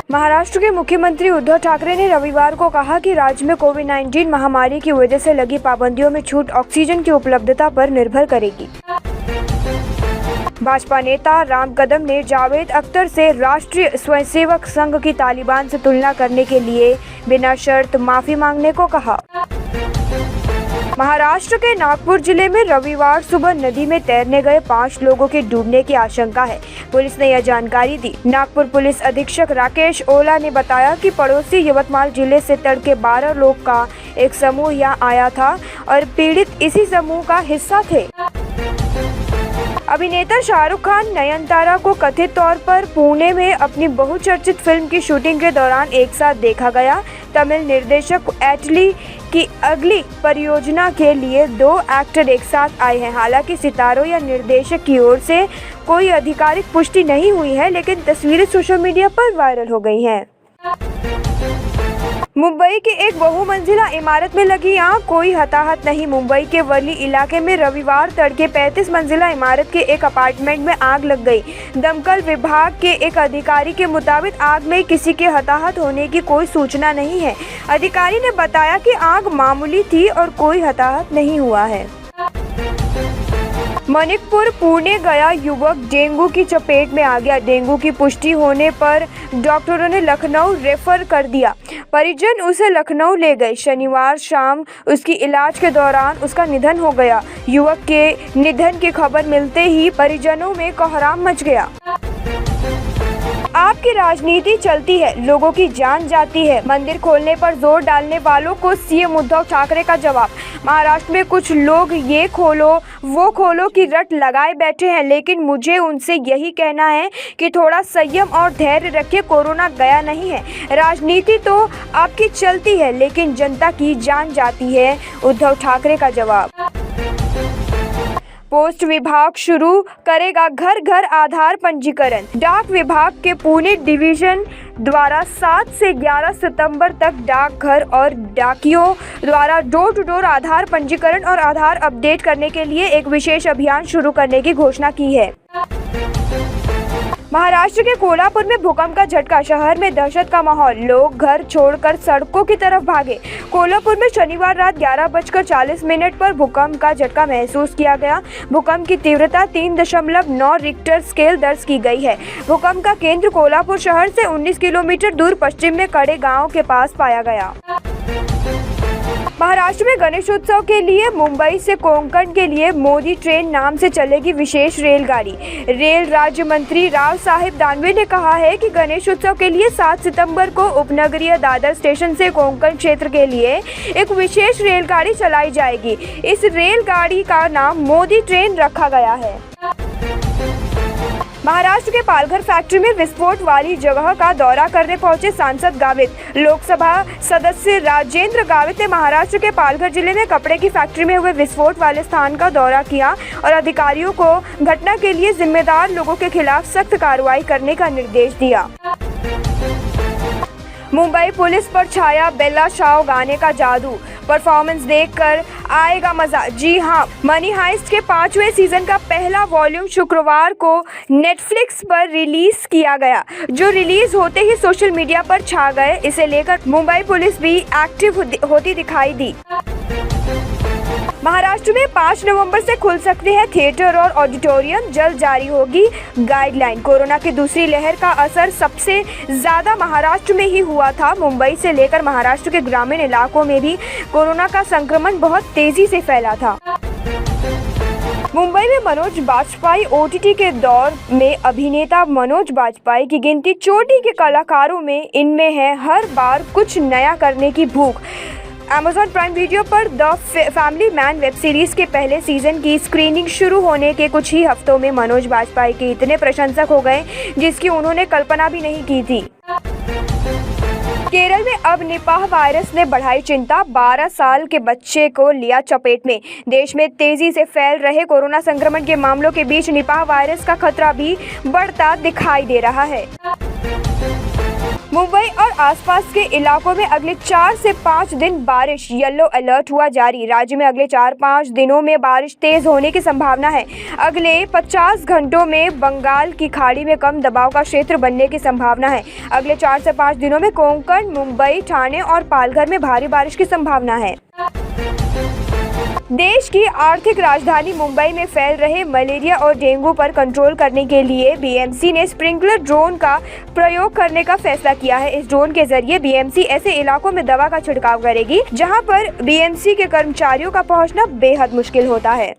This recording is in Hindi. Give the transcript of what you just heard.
महाराष्ट्र के मुख्यमंत्री उद्धव ठाकरे ने रविवार को कहा कि राज्य में कोविड-19 महामारी की वजह से लगी पाबंदियों में छूट ऑक्सीजन की उपलब्धता पर निर्भर करेगी। भाजपा नेता राम कदम ने जावेद अख्तर से राष्ट्रीय स्वयंसेवक संघ की तालिबान से तुलना करने के लिए बिना शर्त माफी मांगने को कहा। महाराष्ट्र के नागपुर जिले में रविवार सुबह नदी में तैरने गए 5 लोगों के डूबने की आशंका है। पुलिस ने यह जानकारी दी। नागपुर पुलिस अधीक्षक राकेश ओला ने बताया कि पड़ोसी यवतमाल जिले से तड़के 12 लोग का एक समूह यहाँ आया था और पीड़ित इसी समूह का हिस्सा थे। अभिनेता शाहरुख खान नयनतारा को कथित तौर पर पुणे में अपनी बहुचर्चित फिल्म की शूटिंग के दौरान एक साथ देखा गया। तमिल निर्देशक एटली की अगली परियोजना के लिए 2 एक्टर एक साथ आए हैं। हालांकि सितारों या निर्देशक की ओर से कोई आधिकारिक पुष्टि नहीं हुई है, लेकिन तस्वीरें सोशल मीडिया पर वायरल हो गई हैं। मुंबई की एक बहुमंजिला इमारत में लगी आग, कोई हताहत नहीं। मुंबई के वर्ली इलाके में रविवार तड़के 35 मंजिला इमारत के एक अपार्टमेंट में आग लग गई। दमकल विभाग के एक अधिकारी के मुताबिक आग में किसी के हताहत होने की कोई सूचना नहीं है। अधिकारी ने बताया कि आग मामूली थी और कोई हताहत नहीं हुआ है। मणिकपुर पुणे गया युवक डेंगू की चपेट में आ गया। डेंगू की पुष्टि होने पर डॉक्टरों ने लखनऊ रेफर कर दिया। परिजन उसे लखनऊ ले गए। शनिवार शाम उसकी इलाज के दौरान उसका निधन हो गया। युवक के निधन की खबर मिलते ही परिजनों में कोहराम मच गया। आपकी राजनीति चलती है, लोगों की जान जाती है। मंदिर खोलने पर जोर डालने वालों को सीएम उद्धव ठाकरे का जवाब। महाराष्ट्र में कुछ लोग ये खोलो वो खोलो की रट लगाए बैठे हैं, लेकिन मुझे उनसे यही कहना है कि थोड़ा संयम और धैर्य रखिए। कोरोना गया नहीं है। राजनीति तो आपकी चलती है, लेकिन जनता की जान जाती है। उद्धव ठाकरे का जवाब। पोस्ट विभाग शुरू करेगा घर घर आधार पंजीकरण। डाक विभाग के पुणे डिवीजन द्वारा 7 से 11 सितंबर तक डाकघर और डाकियों द्वारा डोर टू डोर आधार पंजीकरण और आधार अपडेट करने के लिए एक विशेष अभियान शुरू करने की घोषणा की है। महाराष्ट्र के कोल्हापुर में भूकंप का झटका, शहर में दहशत का माहौल, लोग घर छोड़कर सड़कों की तरफ भागे। कोल्हापुर में शनिवार रात 11:40 पर भूकंप का झटका महसूस किया गया। भूकंप की तीव्रता 3.9 रिक्टर स्केल दर्ज की गई है। भूकंप का केंद्र कोल्हापुर शहर से 19 किलोमीटर दूर पश्चिम में कड़े गांव के पास पाया गया। महाराष्ट्र में गणेशोत्सव के लिए मुंबई से कोंकण के लिए मोदी ट्रेन नाम से चलेगी विशेष रेलगाड़ी। रेल राज्य मंत्री राव साहेब दानवे ने कहा है कि गणेशोत्सव के लिए 7 सितंबर को उपनगरीय दादर स्टेशन से कोंकण क्षेत्र के लिए एक विशेष रेलगाड़ी चलाई जाएगी। इस रेलगाड़ी का नाम मोदी ट्रेन रखा गया है। महाराष्ट्र के पालघर फैक्ट्री में विस्फोट वाली जगह का दौरा करने पहुंचे सांसद गावित। लोकसभा सदस्य राजेंद्र गावित ने महाराष्ट्र के पालघर जिले में कपड़े की फैक्ट्री में हुए विस्फोट वाले स्थान का दौरा किया और अधिकारियों को घटना के लिए जिम्मेदार लोगों के खिलाफ सख्त कार्रवाई करने का निर्देश दिया। मुंबई पुलिस पर छाया बेला शाओ गाने का जादू। परफॉर्मेंस देखकर आएगा मजा। जी हां, मनी हाइस्ट के 5वें सीजन का पहला वॉल्यूम शुक्रवार को नेटफ्लिक्स पर रिलीज किया गया, जो रिलीज होते ही सोशल मीडिया पर छा गए। इसे लेकर मुंबई पुलिस भी एक्टिव होती दिखाई दी। महाराष्ट्र में 5 नवंबर से खुल सकते हैं थिएटर और ऑडिटोरियम, जल्द जारी होगी गाइडलाइन। कोरोना की दूसरी लहर का असर सबसे ज्यादा महाराष्ट्र में ही हुआ था। मुंबई से लेकर महाराष्ट्र के ग्रामीण इलाकों में भी कोरोना का संक्रमण बहुत तेजी से फैला था। मुंबई में मनोज बाजपेयी ओटीटी के दौर में अभिनेता मनोज बाजपेयी की गिनती चोटी के कलाकारों में इनमें है हर बार कुछ नया करने की भूख। Amazon प्राइम वीडियो पर the family man web series के पहले सीजन की स्क्रीनिंग शुरू होने के कुछ ही हफ्तों में मनोज बाजपेयी के इतने प्रशंसक हो गए जिसकी उन्होंने कल्पना भी नहीं की थी। केरल में अब निपाह वायरस ने बढ़ाई चिंता, 12 साल के बच्चे को लिया चपेट में। देश में तेजी से फैल रहे कोरोना संक्रमण के मामलों के बीच निपाह वायरस का खतरा भी बढ़ता दिखाई दे रहा है। मुंबई और आसपास के इलाकों में अगले 4 से 5 दिन बारिश, येलो अलर्ट हुआ जारी। राज्य में अगले 4-5 दिनों में बारिश तेज होने की संभावना है। अगले 50 घंटों में बंगाल की खाड़ी में कम दबाव का क्षेत्र बनने की संभावना है। अगले 4 से 5 दिनों में कोंकण, मुंबई, ठाणे और पालघर में भारी बारिश की संभावना है। देश की आर्थिक राजधानी मुंबई में फैल रहे मलेरिया और डेंगू पर कंट्रोल करने के लिए बीएमसी ने स्प्रिंकलर ड्रोन का प्रयोग करने का फैसला किया है। इस ड्रोन के जरिए बीएमसी ऐसे इलाकों में दवा का छिड़काव करेगी जहां पर बीएमसी के कर्मचारियों का पहुंचना बेहद मुश्किल होता है।